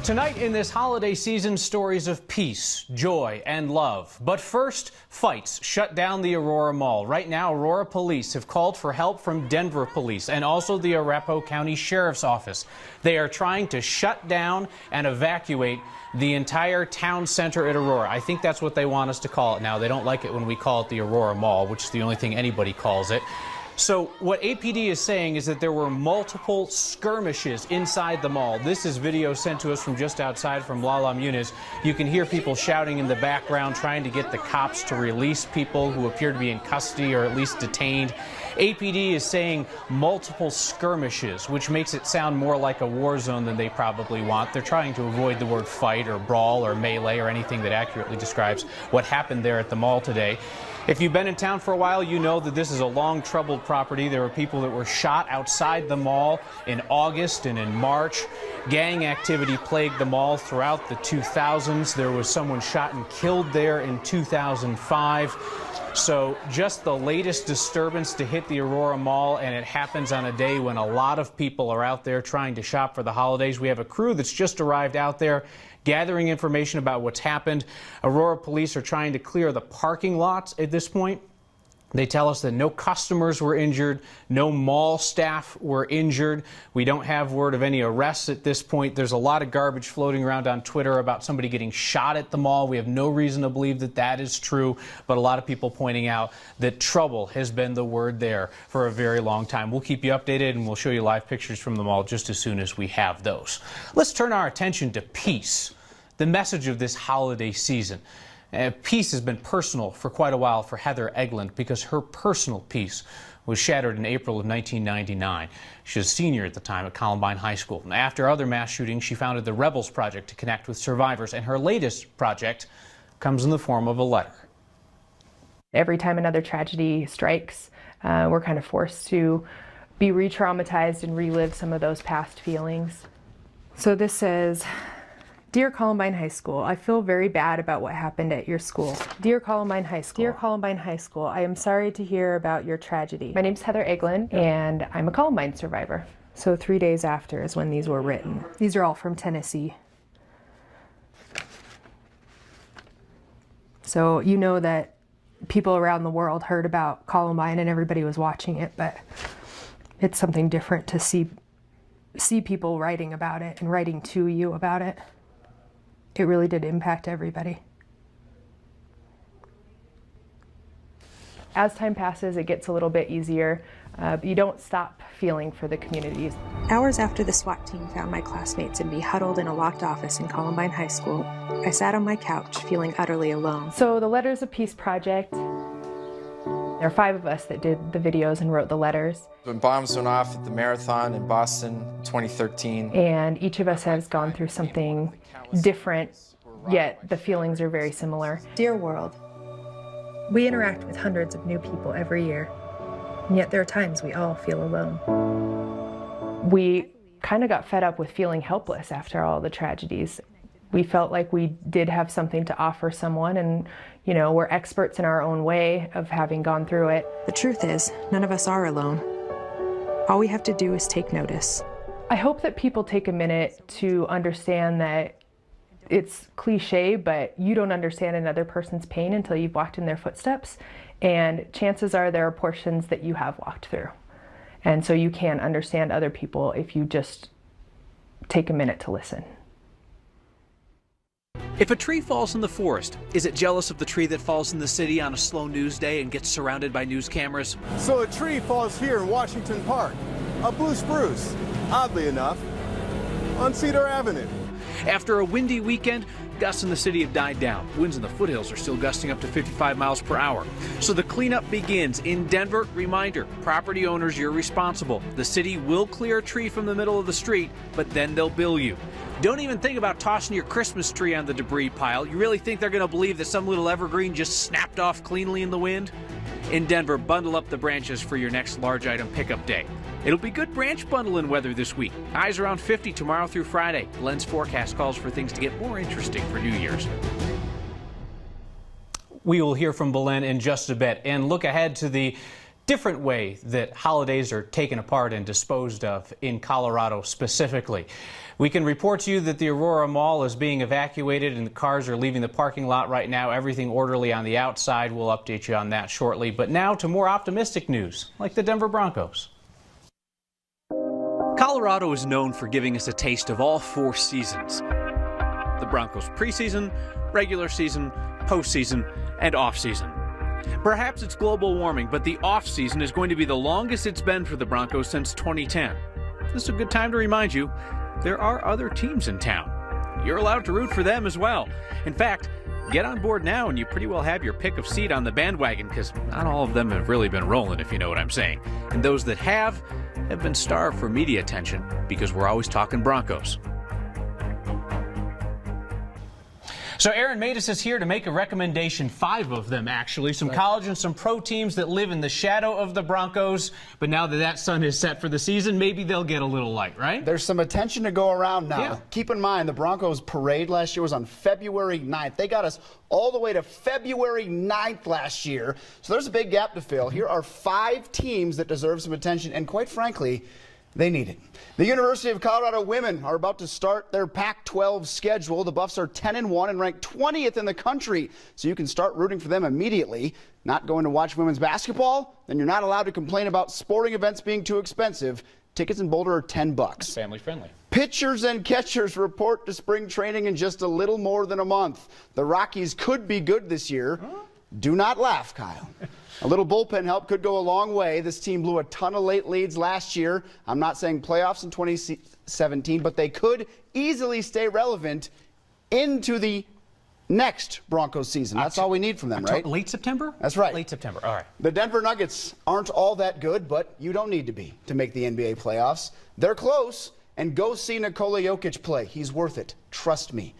Tonight in this holiday season, stories of peace, joy, and love. But first, fights shut down the Aurora Mall. Right now, Aurora police have called for help from Denver police and also the Arapahoe County Sheriff's Office. They are trying to shut down and evacuate the entire town center at Aurora. I think that's what they want us to call it now. They don't like it when we call it the Aurora Mall, which is the only thing anybody calls it. So what APD is saying is that there were multiple skirmishes inside the mall. This is video sent to us from just outside from La Muniz. You can hear people shouting in the background, trying to get the cops to release people who appear to be in custody or at least detained. APD is saying multiple skirmishes, which makes it sound more like a war zone than they probably want. They're trying to avoid the word fight or brawl or melee or anything that accurately describes what happened there at the mall today. If you've been in town for a while, you know that this is a long troubled property. There were people that were shot outside the mall in August and in March. Gang activity plagued the mall throughout the 2000s. There was someone shot and killed there in 2005. So just the latest disturbance to hit the Aurora Mall, and it happens on a day when a lot of people are out there trying to shop for the holidays. We have a crew that's just arrived out there gathering information about what's happened. Aurora police are trying to clear the parking lots at this point. They tell us that no customers were injured, no mall staff were injured. We don't have word of any arrests at this point. There's a lot of garbage floating around on Twitter about somebody getting shot at the mall. We have no reason to believe that that is true, but a lot of people pointing out that trouble has been the word there for a very long time. We'll keep you updated and we'll show you live pictures from the mall just as soon as we have those. Let's turn our attention to peace, the message of this holiday season. Peace has been personal for quite a while for Heather Eglund because her personal peace was shattered in April of 1999. She was a senior at the time at Columbine High School. And after other mass shootings, she founded the Rebels Project to connect with survivors. And her latest project comes in the form of a letter. Every time another tragedy strikes, we're kind of forced to be re-traumatized and relive some of those past feelings. So this says, "Dear Columbine High School, I feel very bad about what happened at your school. Dear Columbine High School, Dear Columbine High School, I am sorry to hear about your tragedy. My name's Heather Eglund and I'm a Columbine survivor." So 3 days after is when these were written. These are all from Tennessee. So you know that people around the world heard about Columbine and everybody was watching it, but it's something different to see people writing about it and writing to you about it. It really did impact everybody. As time passes, it gets a little bit easier. But you don't stop feeling for the communities. Hours after the SWAT team found my classmates and me huddled in a locked office in Columbine High School, I sat on my couch feeling utterly alone. So the Letters of Peace Project, there are 5 of us that did the videos and wrote the letters. When bombs went off at the marathon in Boston 2013. And each of us has gone through something different, yet the feelings are very similar. Dear world, we interact with hundreds of new people every year, and yet there are times we all feel alone. We kind of got fed up with feeling helpless after all the tragedies. We felt like we did have something to offer someone, and you know, we're experts in our own way of having gone through it. The truth is, none of us are alone. All we have to do is take notice. I hope that people take a minute to understand that it's cliche, but you don't understand another person's pain until you've walked in their footsteps. And chances are there are portions that you have walked through. And so you can understand other people if you just take a minute to listen. If a tree falls in the forest, is it jealous of the tree that falls in the city on a slow news day and gets surrounded by news cameras? So a tree falls here in Washington Park, a blue spruce, oddly enough, on Cedar Avenue. After a windy weekend, gusts in the city have died down. Winds in the foothills are still gusting up to 55 miles per hour. So the cleanup begins. In Denver, reminder, property owners, you're responsible. The city will clear a tree from the middle of the street, but then they'll bill you. Don't even think about tossing your Christmas tree on the debris pile. You really think they're going to believe that some little evergreen just snapped off cleanly in the wind? In Denver, bundle up the branches for your next large item pickup day. It'll be good branch bundling weather this week. Highs around 50 tomorrow through Friday. Glenn's forecast calls for things to get more interesting for New Year's. We will hear from Belen in just a bit and look ahead to the different way that holidays are taken apart and disposed of in Colorado specifically. We can report to you that the Aurora Mall is being evacuated and the cars are leaving the parking lot right now. Everything orderly on the outside. We'll update you on that shortly. But now to more optimistic news, like the Denver Broncos. Colorado is known for giving us a taste of all 4 seasons. The Broncos preseason, regular season, postseason, and offseason. Perhaps it's global warming, but the offseason is going to be the longest it's been for the Broncos since 2010. This is a good time to remind you, there are other teams in town. You're allowed to root for them as well. In fact, get on board now and you pretty well have your pick of seat on the bandwagon, because not all of them have really been rolling, if you know what I'm saying. And those that have been starved for media attention because we're always talking Broncos. So Aaron Matus is here to make a recommendation, 5 of them actually, some college and some pro teams that live in the shadow of the Broncos. But now that that sun is set for the season, maybe they'll get a little light, right? There's some attention to go around now. Yeah. Keep in mind, the Broncos parade last year was on February 9th. They got us all the way to February 9th last year. So there's a big gap to fill. Here are 5 teams that deserve some attention, and quite frankly, they need it. The University of Colorado women are about to start their Pac-12 schedule. The Buffs are 10-1 and ranked 20th in the country, so you can start rooting for them immediately. Not going to watch women's basketball? Then you're not allowed to complain about sporting events being too expensive. Tickets in Boulder are $10. Family friendly. Pitchers and catchers report to spring training in just a little more than a month. The Rockies could be good this year. Do not laugh, Kyle. A little bullpen help could go a long way. This team blew a ton of late leads last year. I'm not saying playoffs in 2017, but they could easily stay relevant into the next Broncos season. That's all we need from them, right? Late September? That's right. Late September, all right. The Denver Nuggets aren't all that good, but you don't need to be to make the NBA playoffs. They're close, and go see Nikola Jokic play. He's worth it. Trust me.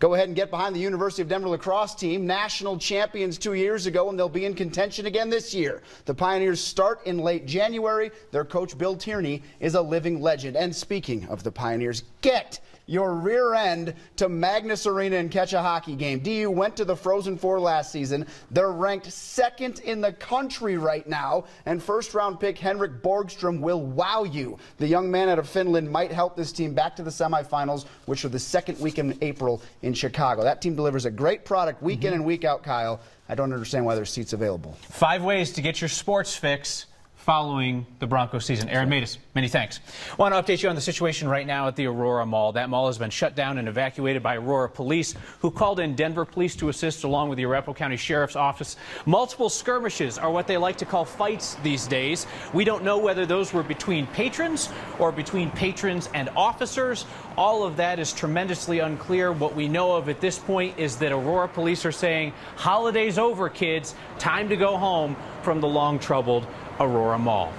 Go ahead and get behind the University of Denver lacrosse team, national champions 2 years ago, and they'll be in contention again this year. The Pioneers start in late January. Their coach, Bill Tierney, is a living legend. And speaking of the Pioneers, get your rear end to Magnus Arena and catch a hockey game. DU went to the Frozen Four last season. They're ranked 2nd in the country right now, and first-round pick Henrik Borgstrom will wow you. The young man out of Finland might help this team back to the semifinals, which are the second week in April in Chicago. That team delivers a great product week in and week out, Kyle. I don't understand why there's seats available. 5 ways to get your sports fix following the Broncos season. Aaron Matus, many thanks. I want to update you on the situation right now at the Aurora Mall. That mall has been shut down and evacuated by Aurora Police, who called in Denver Police to assist along with the Arapahoe County Sheriff's Office. Multiple skirmishes are what they like to call fights these days. We don't know whether those were between patrons or between patrons and officers. All of that is tremendously unclear. What we know of at this point is that Aurora Police are saying, holiday's over, kids. Time to go home from the long-troubled Aurora Mall.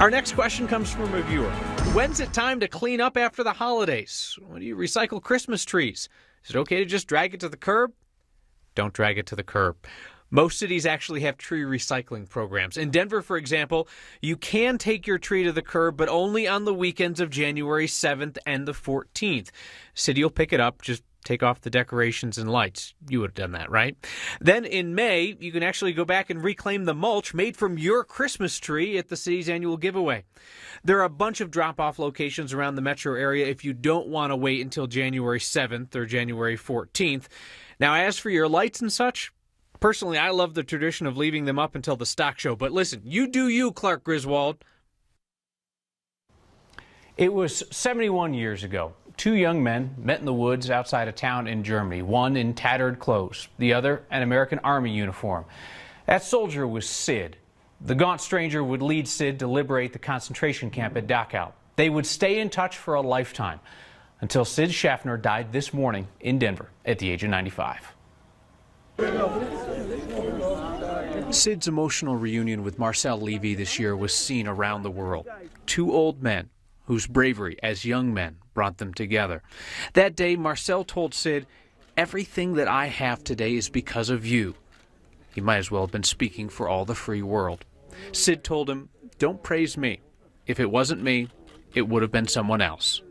Our next question comes from a viewer. When's it time to clean up after the holidays? When do you recycle Christmas trees? Is it okay to just drag it to the curb? Don't drag it to the curb. Most cities actually have tree recycling programs. In Denver, for example, you can take your tree to the curb, but only on the weekends of January 7th and the 14th. City will pick it up, just take off the decorations and lights. You would have done that, right? Then in May, you can actually go back and reclaim the mulch made from your Christmas tree at the city's annual giveaway. There are a bunch of drop-off locations around the metro area if you don't want to wait until January 7th or January 14th. Now, as for your lights and such, personally, I love the tradition of leaving them up until the stock show. But listen, you do you, Clark Griswold. It was 71 years ago. 2 young men met in the woods outside a town in Germany, one in tattered clothes, the other an American Army uniform. That soldier was Sid. The gaunt stranger would lead Sid to liberate the concentration camp at Dachau. They would stay in touch for a lifetime until Sid Schaffner died this morning in Denver at the age of 95. Sid's emotional reunion with Marcel Levy this year was seen around the world. 2 old men whose bravery as young men brought them together. That day, Marcel told Sid, "Everything that I have today is because of you." He might as well have been speaking for all the free world. Sid told him, "Don't praise me. If it wasn't me, it would have been someone else."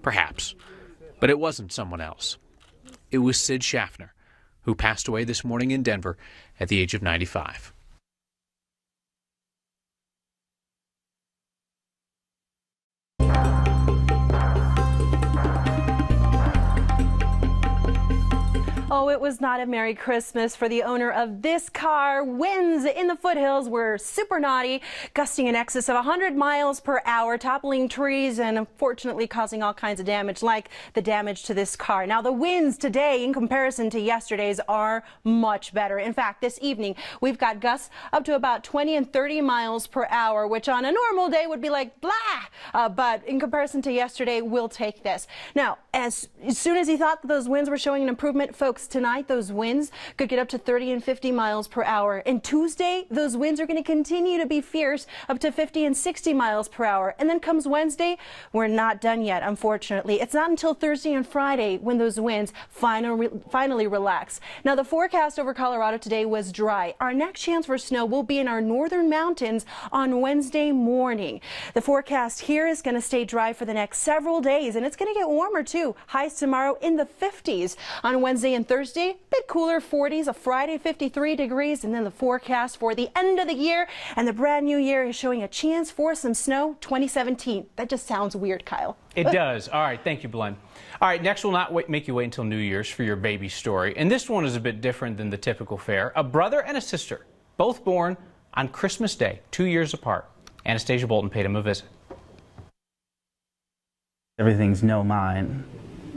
Perhaps. But it wasn't someone else. It was Sid Schaffner, who passed away this morning in Denver at the age of 95. Oh, it was not a Merry Christmas for the owner of this car. Winds in the foothills were super naughty, gusting in excess of 100 miles per hour, toppling trees and unfortunately causing all kinds of damage, like the damage to this car. Now, the winds today, in comparison to yesterday's, are much better. In fact, this evening, we've got gusts up to about 20 and 30 miles per hour, which on a normal day would be like blah. But in comparison to yesterday, we'll take this. Now, as soon as he thought that those winds were showing an improvement, folks, tonight those winds could get up to 30 and 50 miles per hour. And Tuesday, those winds are going to continue to be fierce, up to 50 and 60 miles per hour. And then comes Wednesday, we're not done yet, unfortunately. It's not until Thursday and Friday when those winds finally relax. Now, the forecast over Colorado today was dry. Our next chance for snow will be in our northern mountains on Wednesday morning. The forecast here is going to stay dry for the next several days, and it's going to get warmer too. Highs tomorrow in the 50s. On Wednesday and Thursday, a bit cooler, 40s. A Friday, 53 degrees. And then the forecast for the end of the year and the brand new year is showing a chance for some snow, 2017. That just sounds weird, Kyle. It does. All right. Thank you, Blen. All right. Next, we'll not make you wait until New Year's for your baby story. And this one is a bit different than the typical fare. A brother and a sister, both born on Christmas Day, 2 years apart. Anastasia Bolton paid him a visit. Everything's mine,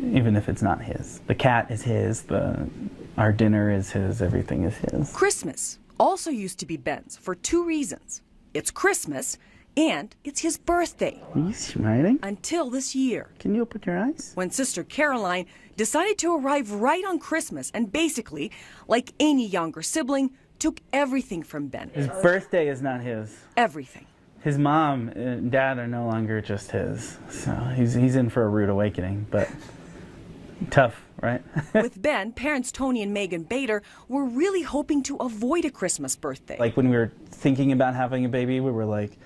even if it's not his. The cat is his, our dinner is his, everything is his. Christmas also used to be Ben's for two reasons. It's Christmas and it's his birthday. Are you smiling? Until this year. Can you open your eyes? When Sister Caroline decided to arrive right on Christmas and basically, like any younger sibling, took everything from Ben. His birthday is not his. Everything. His mom and dad are no longer just his, so he's in for a rude awakening, but tough, right? With Ben, parents Tony and Megan Bader were really hoping to avoid a Christmas birthday. Like when we were thinking about having a baby, we were like,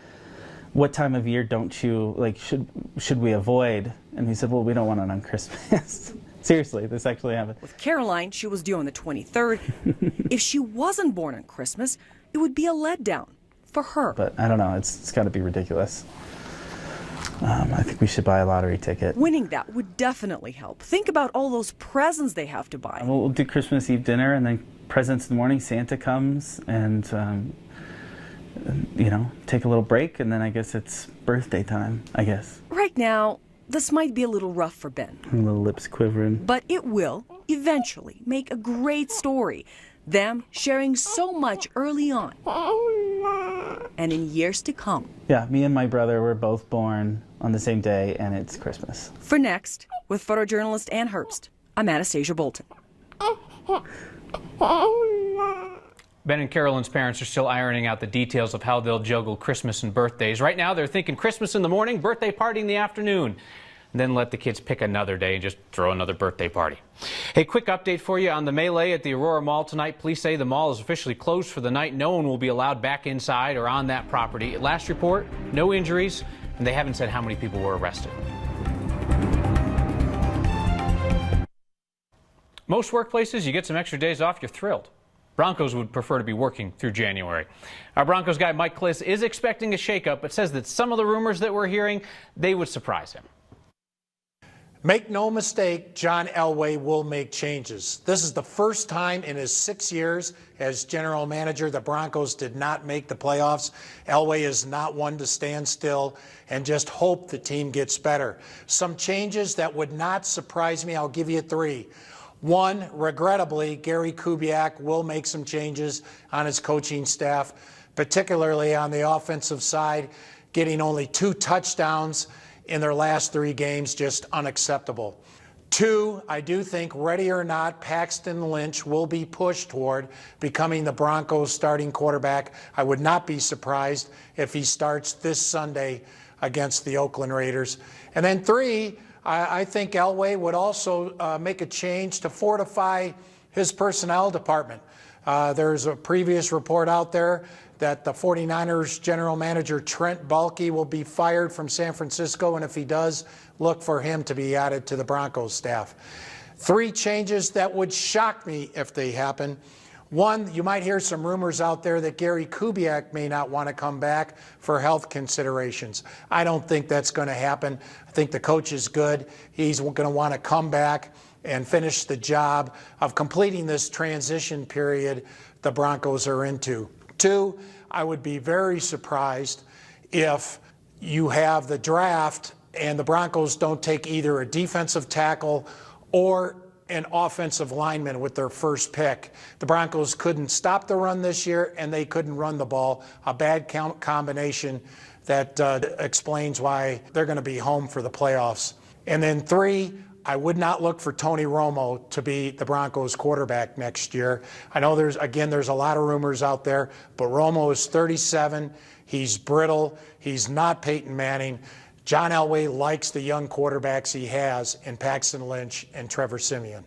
what time of year don't you, like, should we avoid? And he said, well, we don't want it on Christmas. Seriously, this actually happened. With Caroline, she was due on the 23rd. If she wasn't born on Christmas, it would be a letdown for her. But I don't know, it's got to be ridiculous. I think we should buy a lottery ticket. Winning that would definitely help. Think about all those presents they have to buy. We'll do Christmas Eve dinner and then presents in the morning. Santa comes and, you know, take a little break, and then I guess it's birthday time, I guess. Right now, this might be a little rough for Ben. A little lips quivering. But it will eventually make a great story. Them sharing so much early on and in years to come. Yeah, me and my brother were both born on the same day, and it's Christmas. For Next, with photojournalist Ann Herbst, I'm Anastasia Bolton. Ben and Carolyn's parents are still ironing out the details of how they'll juggle Christmas and birthdays. Right now, they're thinking Christmas in the morning, birthday party in the afternoon. Then let the kids pick another day and just throw another birthday party. Hey, quick update for you on the melee at the Aurora Mall tonight. Police say the mall is officially closed for the night. No one will be allowed back inside or on that property. At last report, no injuries, and they haven't said how many people were arrested. Most workplaces, you get some extra days off, you're thrilled. Broncos would prefer to be working through January. Our Broncos guy Mike Kliss is expecting a shakeup, but says that some of the rumors that we're hearing, they would surprise him. Make no mistake, John Elway will make changes. This is the first time in his 6 years as general manager the Broncos did not make the playoffs. Elway is not one to stand still and just hope the team gets better. Some changes that would not surprise me, I'll give you three. One, regrettably, Gary Kubiak will make some changes on his coaching staff, particularly on the offensive side, getting only 2 touchdowns in their last 3 games, just unacceptable. Two, I do think, ready or not, Paxton Lynch will be pushed toward becoming the Broncos' starting quarterback. I would not be surprised if he starts this Sunday against the Oakland Raiders. And then three, I think Elway would also make a change to fortify his personnel department. There's a previous report out there that the 49ers general manager Trent Baalke will be fired from San Francisco, and if he does, look for him to be added to the Broncos staff. 3 changes that would shock me if they happen. One, you might hear some rumors out there that Gary Kubiak may not want to come back for health considerations. I don't think that's going to happen. I think the coach is good. He's going to want to come back and finish the job of completing this transition period the Broncos are into. 2, I would be very surprised if you have the draft and the Broncos don't take either a defensive tackle or an offensive lineman with their first pick. The Broncos couldn't stop the run this year, and they couldn't run the ball. A bad combination that explains why they're going to be home for the playoffs. And then 3, I would not look for Tony Romo to be the Broncos quarterback next year. I know there's a lot of rumors out there, but Romo is 37. He's brittle. He's not Peyton Manning. John Elway likes the young quarterbacks he has in Paxton Lynch and Trevor Siemian.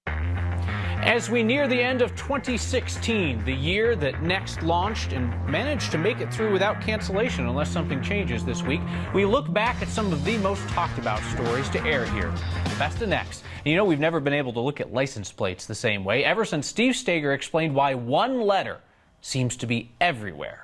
As we near the end of 2016, the year that Next launched and managed to make it through without cancellation unless something changes this week, we look back at some of the most talked about stories to air here. The best of Next. And you know, we've never been able to look at license plates the same way ever since Steve Stager explained why one letter seems to be everywhere.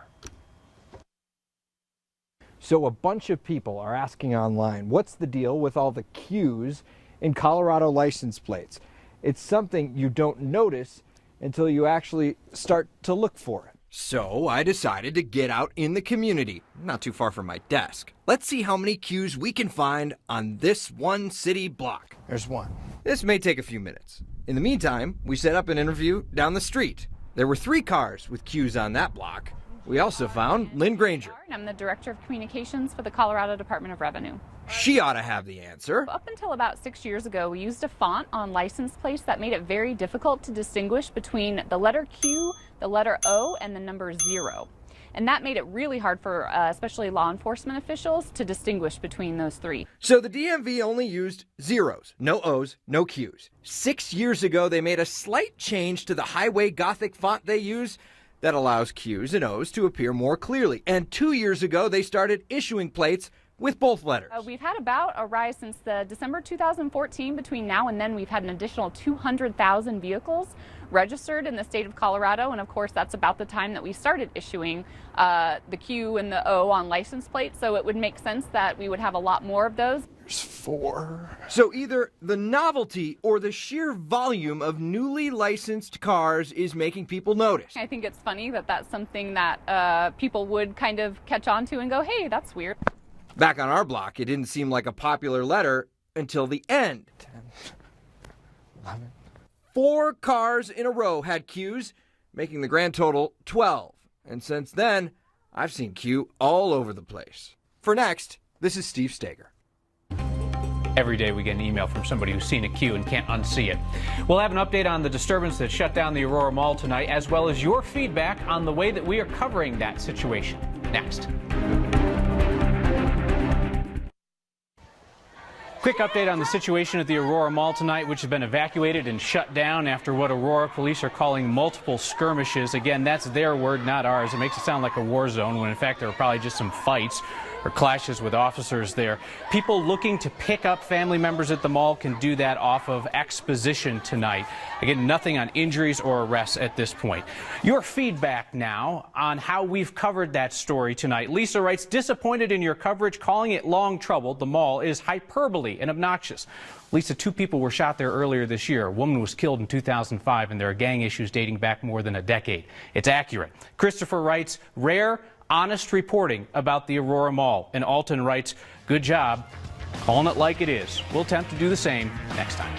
So a bunch of people are asking online, what's the deal with all the Q's in Colorado license plates? It's something you don't notice until you actually start to look for it. So I decided to get out in the community, not too far from my desk. Let's see how many Q's we can find on this one city block. There's one. This may take a few minutes. In the meantime, we set up an interview down the street. There were 3 cars with Q's on that block. We also found Lynn Granger. I'm the Director of Communications for the Colorado Department of Revenue. She ought to have the answer. Up until about 6 years ago, we used a font on license plates that made it very difficult to distinguish between the letter Q, the letter O, and the number 0. And that made it really hard for especially law enforcement officials to distinguish between those 3. So the DMV only used zeros, no O's, no Q's. 6 years ago, they made a slight change to the highway Gothic font they use that allows Q's and O's to appear more clearly. And 2 years ago, they started issuing plates with both letters. We've had about a rise since the December 2014. Between now and then, we've had an additional 200,000 vehicles registered in the state of Colorado. And of course, that's about the time that we started issuing the Q and the O on license plates. So it would make sense that we would have a lot more of those. There's 4. So either the novelty or the sheer volume of newly licensed cars is making people notice. I think it's funny that that's something that people would kind of catch on to and go, hey, that's weird. Back on our block, it didn't seem like a popular letter until the end. 10, 11. 4 cars in a row had Q's, making the grand total 12. And since then, I've seen Q all over the place. For Next, this is Steve Stager. Every day we get an email from somebody who's seen a Q and can't unsee it. We'll have an update on the disturbance that shut down the Aurora Mall tonight, as well as your feedback on the way that we are covering that situation. Next. Quick update on the situation at the Aurora Mall tonight, which has been evacuated and shut down after what Aurora police are calling multiple skirmishes. Again, that's their word, not ours. It makes it sound like a war zone when in fact there were probably just some fights or clashes with officers there. People looking to pick up family members at the mall can do that off of Exposition tonight. Again, nothing on injuries or arrests at this point. Your feedback now on how we've covered that story tonight. Lisa writes, disappointed in your coverage, calling it long trouble. The mall is hyperbole and obnoxious. Lisa, 2 people were shot there earlier this year. A woman was killed in 2005, and there are gang issues dating back more than a decade. It's accurate. Christopher writes, rare, honest reporting about the Aurora Mall. And Alton writes, good job calling it like it is. We'll attempt to do the same next time.